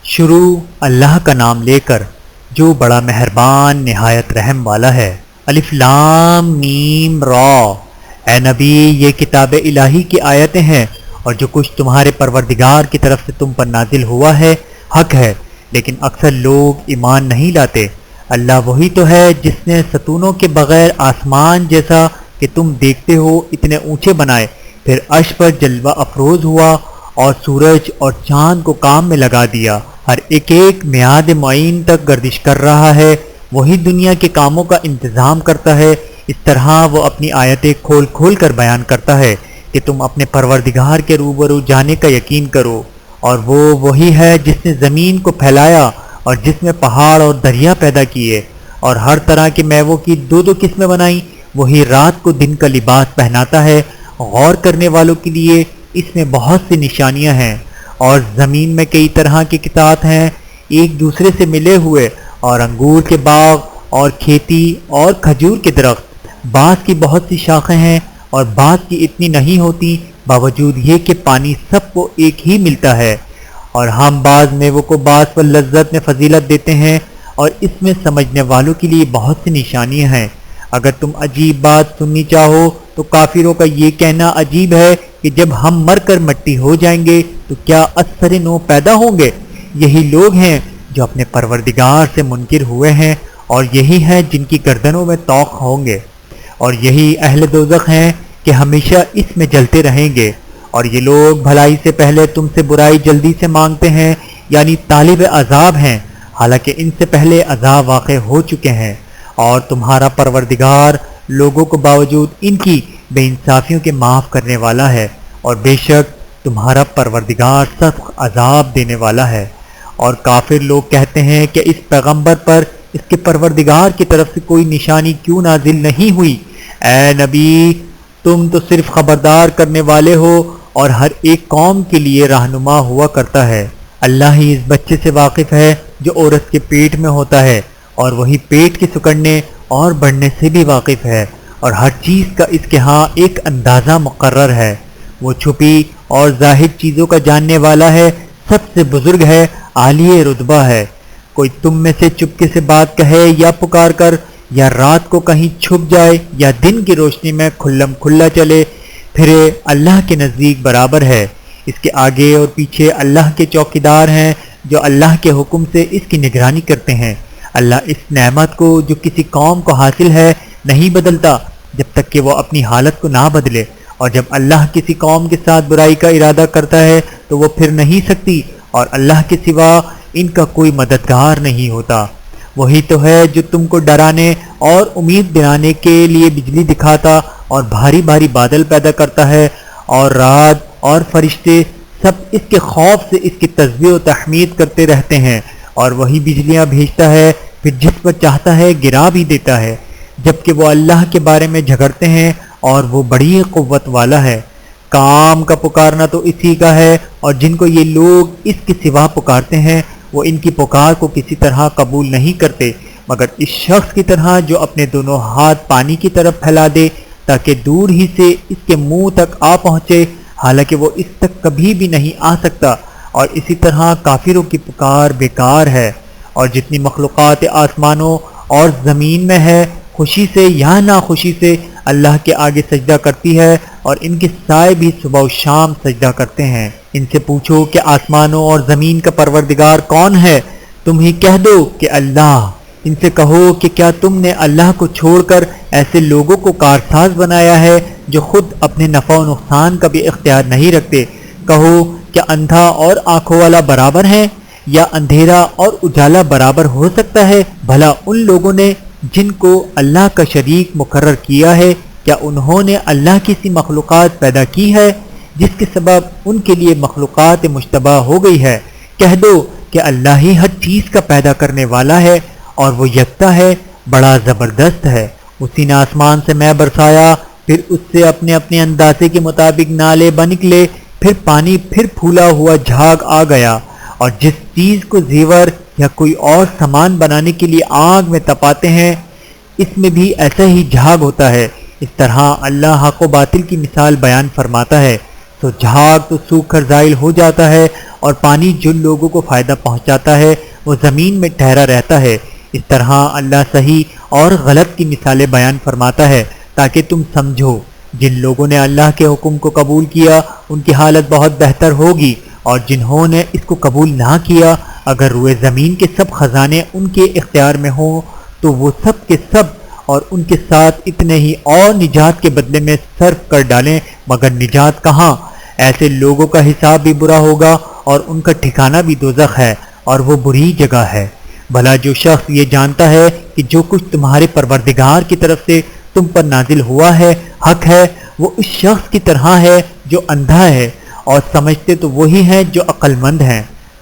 شروع اللہ کا نام لے کر جو بڑا مہربان نہایت رحم والا ہے۔ الف لام میم را۔ اے نبی، یہ کتاب الہی کی آیتیں ہیں اور جو کچھ تمہارے پروردگار کی طرف سے تم پر نازل ہوا ہے حق ہے، لیکن اکثر لوگ ایمان نہیں لاتے۔ اللہ وہی تو ہے جس نے ستونوں کے بغیر آسمان جیسا کہ تم دیکھتے ہو اتنے اونچے بنائے، پھر عرش پر جلوہ افروز ہوا اور سورج اور چاند کو کام میں لگا دیا، ہر ایک میعاد معین تک گردش کر رہا ہے۔ وہی دنیا کے کاموں کا انتظام کرتا ہے۔ اس طرح وہ اپنی آیتیں کھول کھول کر بیان کرتا ہے کہ تم اپنے پروردگار کے روبرو جانے کا یقین کرو۔ اور وہ وہی ہے جس نے زمین کو پھیلایا اور جس میں پہاڑ اور دریا پیدا کیے اور ہر طرح کے میووں کی دو دو قسمیں بنائیں۔ وہی رات کو دن کا لباس پہناتا ہے۔ غور کرنے والوں کے لیے اس میں بہت سی نشانیاں ہیں۔ اور زمین میں کئی طرح کے قطعات ہیں ایک دوسرے سے ملے ہوئے، اور انگور کے باغ اور کھیتی اور کھجور کے درخت۔ بعض کی بہت سی شاخیں ہیں اور بعض کی اتنی نہیں ہوتی، باوجود یہ کہ پانی سب کو ایک ہی ملتا ہے۔ اور ہم بعض میووں کو بعض پر لذت میں فضیلت دیتے ہیں، اور اس میں سمجھنے والوں کے لیے بہت سی نشانیاں ہیں۔ اگر تم عجیب بات سننی چاہو تو کافروں کا یہ کہنا عجیب ہے کہ جب ہم مر کر مٹی ہو جائیں گے تو کیا اثر نو پیدا ہوں گے؟ یہی لوگ ہیں جو اپنے پروردگار سے منکر ہوئے ہیں، اور یہی ہیں جن کی گردنوں میں طوق ہوں گے، اور یہی اہل دوزخ ہیں کہ ہمیشہ اس میں جلتے رہیں گے۔ اور یہ لوگ بھلائی سے پہلے تم سے برائی جلدی سے مانگتے ہیں، یعنی طالب عذاب ہیں، حالانکہ ان سے پہلے عذاب واقع ہو چکے ہیں۔ اور تمہارا پروردگار لوگوں کو باوجود ان کی بے انصافیوں کے معاف کرنے والا ہے، اور بے شک تمہارا پروردگار سخت عذاب دینے والا ہے۔ اور کافر لوگ کہتے ہیں کہ اس پیغمبر پر اس کے پروردگار کی طرف سے کوئی نشانی کیوں نازل نہیں ہوئی؟ اے نبی، تم تو صرف خبردار کرنے والے ہو اور ہر ایک قوم کے لیے رہنما ہوا کرتا ہے۔ اللہ ہی اس بچے سے واقف ہے جو عورت کے پیٹ میں ہوتا ہے، اور وہی پیٹ کے سکڑنے اور بڑھنے سے بھی واقف ہے، اور ہر چیز کا اس کے ہاں ایک اندازہ مقرر ہے۔ وہ چھپی اور ظاہر چیزوں کا جاننے والا ہے، سب سے بزرگ ہے، عالی رتبہ ہے۔ کوئی تم میں سے چپکے سے بات کہے یا پکار کر، یا رات کو کہیں چھپ جائے یا دن کی روشنی میں کھلم کھلا چلے پھرے، اللہ کے نزدیک برابر ہے۔ اس کے آگے اور پیچھے اللہ کے چوکیدار ہیں جو اللہ کے حکم سے اس کی نگرانی کرتے ہیں۔ اللہ اس نعمت کو جو کسی قوم کو حاصل ہے نہیں بدلتا جب تک کہ وہ اپنی حالت کو نہ بدلے، اور جب اللہ کسی قوم کے ساتھ برائی کا ارادہ کرتا ہے تو وہ پھر نہیں سکتی، اور اللہ کے سوا ان کا کوئی مددگار نہیں ہوتا۔ وہی تو ہے جو تم کو ڈرانے اور امید دلانے کے لیے بجلی دکھاتا اور بھاری بھاری بادل پیدا کرتا ہے، اور رات اور فرشتے سب اس کے خوف سے اس کی تسبیح و تحمید کرتے رہتے ہیں، اور وہی بجلیاں بھیجتا ہے، پھر جس پر چاہتا ہے گرا بھی دیتا ہے، جبکہ وہ اللہ کے بارے میں جھگڑتے ہیں، اور وہ بڑی قوت والا ہے۔ کام کا پکارنا تو اسی کا ہے، اور جن کو یہ لوگ اس کے سوا پکارتے ہیں وہ ان کی پکار کو کسی طرح قبول نہیں کرتے مگر اس شخص کی طرح جو اپنے دونوں ہاتھ پانی کی طرف پھیلا دے تاکہ دور ہی سے اس کے منہ تک آ پہنچے، حالانکہ وہ اس تک کبھی بھی نہیں آ سکتا۔ اور اسی طرح کافروں کی پکار بیکار ہے۔ اور جتنی مخلوقات آسمانوں اور زمین میں ہے، خوشی سے یا ناخوشی سے اللہ کے آگے سجدہ کرتی ہے، اور ان کے سائے بھی صبح و شام سجدہ کرتے ہیں۔ ان سے پوچھو کہ آسمانوں اور زمین کا پروردگار کون ہے؟ تم ہی کہہ دو کہ اللہ۔ ان سے کہو کہ کیا تم نے اللہ کو چھوڑ کر ایسے لوگوں کو کارساز بنایا ہے جو خود اپنے نفع و نقصان کا بھی اختیار نہیں رکھتے؟ کہو کیا اندھا اور آنکھوں والا برابر ہے، یا اندھیرا اور اجالا برابر ہو سکتا ہے؟ بھلا ان لوگوں نے جن کو اللہ کا شریک مقرر کیا ہے، کیا انہوں نے اللہ کی سی مخلوقات پیدا کی ہے جس کے سبب ان کے لیے مخلوقات مشتبہ ہو گئی ہے؟ کہہ دو کہ اللہ ہی ہر چیز کا پیدا کرنے والا ہے، اور وہ یکتا ہے، بڑا زبردست ہے۔ اسی نے آسمان سے میں برسایا، پھر اس سے اپنے اپنے اندازے کے مطابق نالے بن نکلے، پھر پانی، پھر پھولا ہوا جھاگ آ گیا۔ اور جس چیز کو زیور یا کوئی اور سامان بنانے کے لیے آگ میں تپاتے ہیں، اس میں بھی ایسا ہی جھاگ ہوتا ہے۔ اس طرح اللہ حق و باطل کی مثال بیان فرماتا ہے۔ سو جھاگ تو سوکھ کر زائل ہو جاتا ہے، اور پانی جن لوگوں کو فائدہ پہنچاتا ہے وہ زمین میں ٹھہرا رہتا ہے۔ اس طرح اللہ صحیح اور غلط کی مثالیں بیان فرماتا ہے تاکہ تم سمجھو۔ جن لوگوں نے اللہ کے حکم کو قبول کیا ان کی حالت بہت بہتر ہوگی، اور جنہوں نے اس کو قبول نہ کیا اگر روئے زمین کے سب خزانے ان کے اختیار میں ہوں تو وہ سب کے سب اور ان کے ساتھ اتنے ہی اور نجات کے بدلے میں صرف کر ڈالیں، مگر نجات کہاں؟ ایسے لوگوں کا حساب بھی برا ہوگا اور ان کا ٹھکانہ بھی دوزخ ہے، اور وہ بری جگہ ہے۔ بھلا جو شخص یہ جانتا ہے کہ جو کچھ تمہارے پروردگار کی طرف سے تم پر نازل ہوا ہے حق ہے، وہ اس شخص کی طرح ہے جو اندھا ہے، اور سمجھتے تو وہی ہیں جو عقل مند ہیں،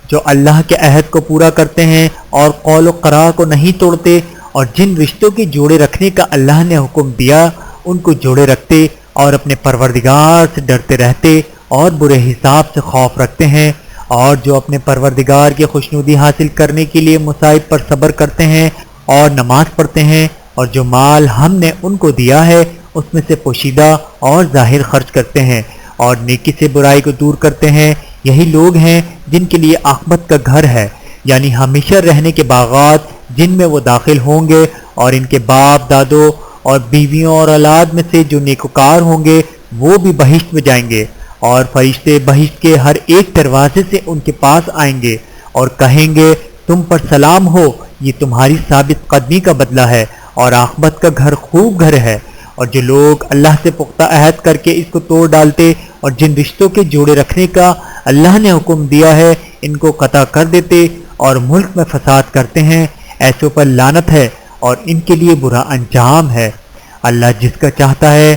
جو اللہ کے عہد کو پورا کرتے ہیں اور قول و قرار کو نہیں توڑتے، اور جن رشتوں کے جوڑے رکھنے کا اللہ نے حکم دیا ان کو جوڑے رکھتے، اور اپنے پروردگار سے ڈرتے رہتے اور برے حساب سے خوف رکھتے ہیں، اور جو اپنے پروردگار کی خوشنودی حاصل کرنے کے لیے مصائب پر صبر کرتے ہیں اور نماز پڑھتے ہیں، اور جو مال ہم نے ان کو دیا ہے اس میں سے پوشیدہ اور ظاہر خرچ کرتے ہیں، اور نیکی سے برائی کو دور کرتے ہیں، یہی لوگ ہیں جن کے لیے عاقبت کا گھر ہے، یعنی ہمیشہ رہنے کے باغات جن میں وہ داخل ہوں گے، اور ان کے باپ دادوں اور بیویوں اور اولاد میں سے جو نیکوکار ہوں گے وہ بھی بہشت میں جائیں گے، اور فرشتے بہشت کے ہر ایک دروازے سے ان کے پاس آئیں گے اور کہیں گے تم پر سلام ہو، یہ تمہاری ثابت قدمی کا بدلہ ہے، اور عاقبت کا گھر خوب گھر ہے۔ اور جو لوگ اللہ سے پختہ عہد کر کے اس کو توڑ ڈالتے اور جن رشتوں کے جوڑے رکھنے کا اللہ نے حکم دیا ہے ان کو قطع کر دیتے اور ملک میں فساد کرتے ہیں، ایسوں پر لعنت ہے اور ان کے لیے برا انجام ہے۔ اللہ جس کا چاہتا ہے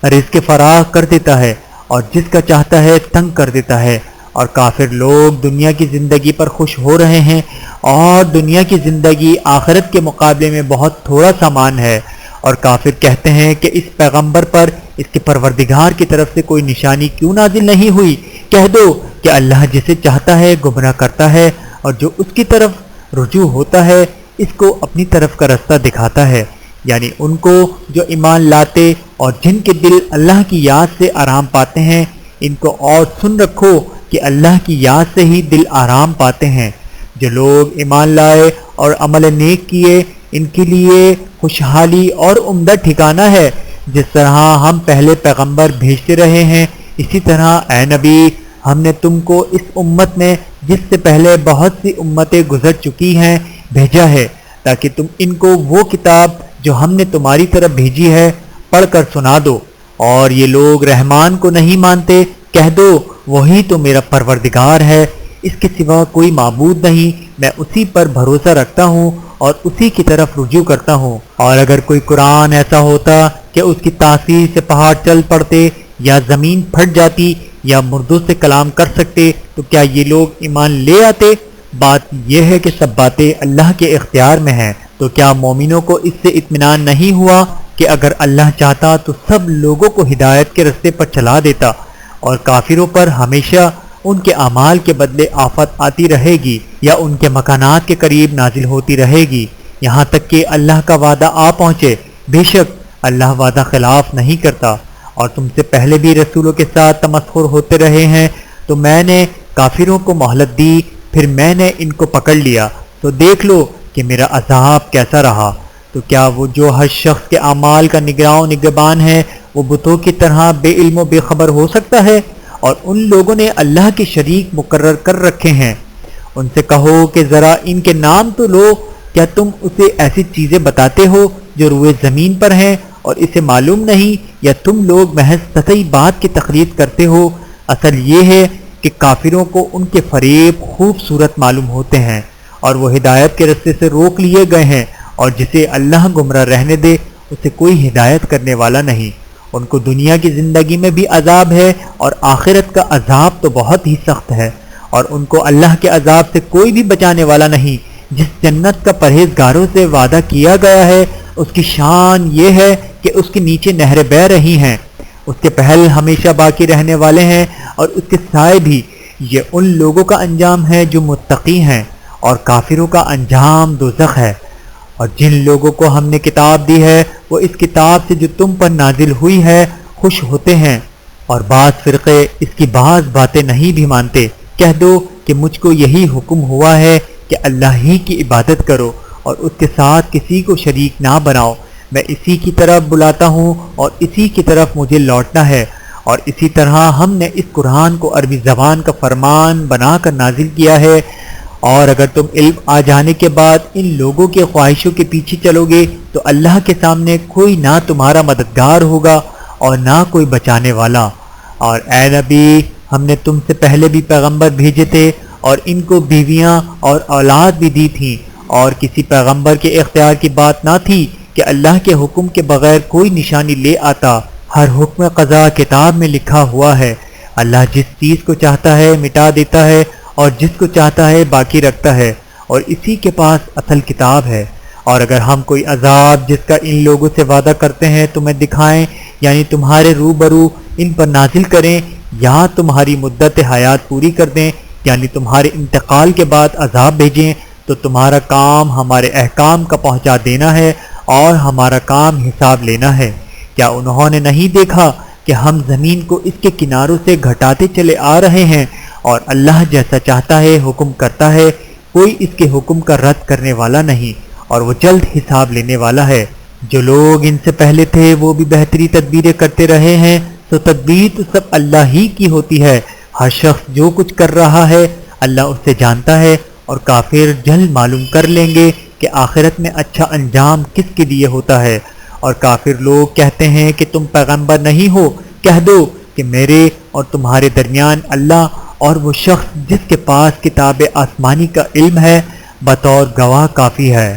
رزق فراخ کر دیتا ہے اور جس کا چاہتا ہے تنگ کر دیتا ہے، اور کافر لوگ دنیا کی زندگی پر خوش ہو رہے ہیں، اور دنیا کی زندگی آخرت کے مقابلے میں بہت تھوڑا سامان ہے، اور کافر کہتے ہیں کہ اس پیغمبر پر اس کے پروردگار کی طرف سے کوئی نشانی کیوں نازل نہیں ہوئی؟ کہہ دو کہ اللہ جسے چاہتا ہے گمراہ کرتا ہے، اور جو اس کی طرف رجوع ہوتا ہے اس کو اپنی طرف کا رستہ دکھاتا ہے، یعنی ان کو جو ایمان لاتے اور جن کے دل اللہ کی یاد سے آرام پاتے ہیں، ان کو اور سن رکھو کہ اللہ کی یاد سے ہی دل آرام پاتے ہیں۔ جو لوگ ایمان لائے اور عمل نیک کیے ان کے لیے خوشحالی اور عمدہ ٹھکانہ ہے۔ جس طرح ہم پہلے پیغمبر بھیجتے رہے ہیں اسی طرح اے نبی ہم نے تم کو اس امت میں جس سے پہلے بہت سی امتیں گزر چکی ہیں بھیجا ہے، تاکہ تم ان کو وہ کتاب جو ہم نے تمہاری طرف بھیجی ہے پڑھ کر سنا دو۔ اور یہ لوگ رحمان کو نہیں مانتے، کہہ دو وہی تو میرا پروردگار ہے، اس کے سوا کوئی معبود نہیں، میں اسی پر بھروسہ رکھتا ہوں اور اسی کی طرف رجوع کرتا ہوں۔ اور اگر کوئی قرآن ایسا ہوتا کہ اس کی تاثیر سے پہاڑ چل پڑتے یا زمین پھٹ جاتی یا مردوں سے کلام کر سکتے تو کیا یہ لوگ ایمان لے آتے؟ بات یہ ہے کہ سب باتیں اللہ کے اختیار میں ہیں، تو کیا مومنوں کو اس سے اطمینان نہیں ہوا کہ اگر اللہ چاہتا تو سب لوگوں کو ہدایت کے رستے پر چلا دیتا، اور کافروں پر ہمیشہ ان کے اعمال کے بدلے آفت آتی رہے گی یا ان کے مکانات کے قریب نازل ہوتی رہے گی، یہاں تک کہ اللہ کا وعدہ آ پہنچے۔ بے شک اللہ وعدہ خلاف نہیں کرتا، اور تم سے پہلے بھی رسولوں کے ساتھ تمسخر ہوتے رہے ہیں، تو میں نے کافروں کو مہلت دی، پھر میں نے ان کو پکڑ لیا، تو دیکھ لو کہ میرا عذاب کیسا رہا۔ تو کیا وہ جو ہر شخص کے اعمال کا نگراں و نگہبان ہے وہ بتوں کی طرح بے علم و بے خبر ہو سکتا ہے؟ اور ان لوگوں نے اللہ کے شریک مقرر کر رکھے ہیں، ان سے کہو کہ ذرا ان کے نام تو لو، کیا تم اسے ایسی چیزیں بتاتے ہو جو روئے زمین پر ہیں اور اسے معلوم نہیں، یا تم لوگ محض سطحی بات کی تقلید کرتے ہو؟ اصل یہ ہے کہ کافروں کو ان کے فریب خوبصورت معلوم ہوتے ہیں اور وہ ہدایت کے رستے سے روک لیے گئے ہیں، اور جسے اللہ گمراہ رہنے دے اسے کوئی ہدایت کرنے والا نہیں۔ ان کو دنیا کی زندگی میں بھی عذاب ہے اور آخرت کا عذاب تو بہت ہی سخت ہے، اور ان کو اللہ کے عذاب سے کوئی بھی بچانے والا نہیں۔ جس جنت کا پرہیزگاروں سے وعدہ کیا گیا ہے اس کی شان یہ ہے کہ اس کے نیچے نہریں بہہ رہی ہیں، اس کے پہل ہمیشہ باقی رہنے والے ہیں اور اس کے سائے بھی۔ یہ ان لوگوں کا انجام ہے جو متقی ہیں، اور کافروں کا انجام دوزخ ہے۔ اور جن لوگوں کو ہم نے کتاب دی ہے وہ اس کتاب سے جو تم پر نازل ہوئی ہے خوش ہوتے ہیں، اور بعض فرقے اس کی بعض باتیں نہیں بھی مانتے۔ کہہ دو کہ مجھ کو یہی حکم ہوا ہے کہ اللہ ہی کی عبادت کرو اور اس کے ساتھ کسی کو شریک نہ بناؤ، میں اسی کی طرف بلاتا ہوں اور اسی کی طرف مجھے لوٹنا ہے، اور اسی طرح ہم نے اس قرآن کو عربی زبان کا فرمان بنا کر نازل کیا ہے۔ اور اگر تم علم آ جانے کے بعد ان لوگوں کے خواہشوں کے پیچھے چلو گے تو اللہ کے سامنے کوئی نہ تمہارا مددگار ہوگا اور نہ کوئی بچانے والا۔ اور اے نبی، ہم نے تم سے پہلے بھی پیغمبر بھیجے تھے اور ان کو بیویاں اور اولاد بھی دی تھیں، اور کسی پیغمبر کے اختیار کی بات نہ تھی کہ اللہ کے حکم کے بغیر کوئی نشانی لے آتا۔ ہر حکم قضا کتاب میں لکھا ہوا ہے۔ اللہ جس چیز کو چاہتا ہے مٹا دیتا ہے اور جس کو چاہتا ہے باقی رکھتا ہے، اور اسی کے پاس اصل کتاب ہے۔ اور اگر ہم کوئی عذاب جس کا ان لوگوں سے وعدہ کرتے ہیں تمہیں دکھائیں، یعنی تمہارے روبرو ان پر نازل کریں، یا تمہاری مدت حیات پوری کر دیں، یعنی تمہارے انتقال کے بعد عذاب بھیجیں، تو تمہارا کام ہمارے احکام کا پہنچا دینا ہے اور ہمارا کام حساب لینا ہے۔ کیا انہوں نے نہیں دیکھا کہ ہم زمین کو اس کے کناروں سے گھٹاتے چلے آ رہے ہیں، اور اللہ جیسا چاہتا ہے حکم کرتا ہے، کوئی اس کے حکم کا رد کرنے والا نہیں، اور وہ جلد حساب لینے والا ہے۔ جو لوگ ان سے پہلے تھے وہ بھی بہتری تدبیریں کرتے رہے ہیں، تو تدبیر تو سب اللہ ہی کی ہوتی ہے۔ ہر شخص جو کچھ کر رہا ہے اللہ اس سے جانتا ہے، اور کافر جلد معلوم کر لیں گے کہ آخرت میں اچھا انجام کس کے لیے ہوتا ہے۔ اور کافر لوگ کہتے ہیں کہ تم پیغمبر نہیں ہو، کہہ دو کہ میرے اور تمہارے درمیان اللہ اور وہ شخص جس کے پاس کتاب آسمانی کا علم ہے بطور گواہ کافی ہے۔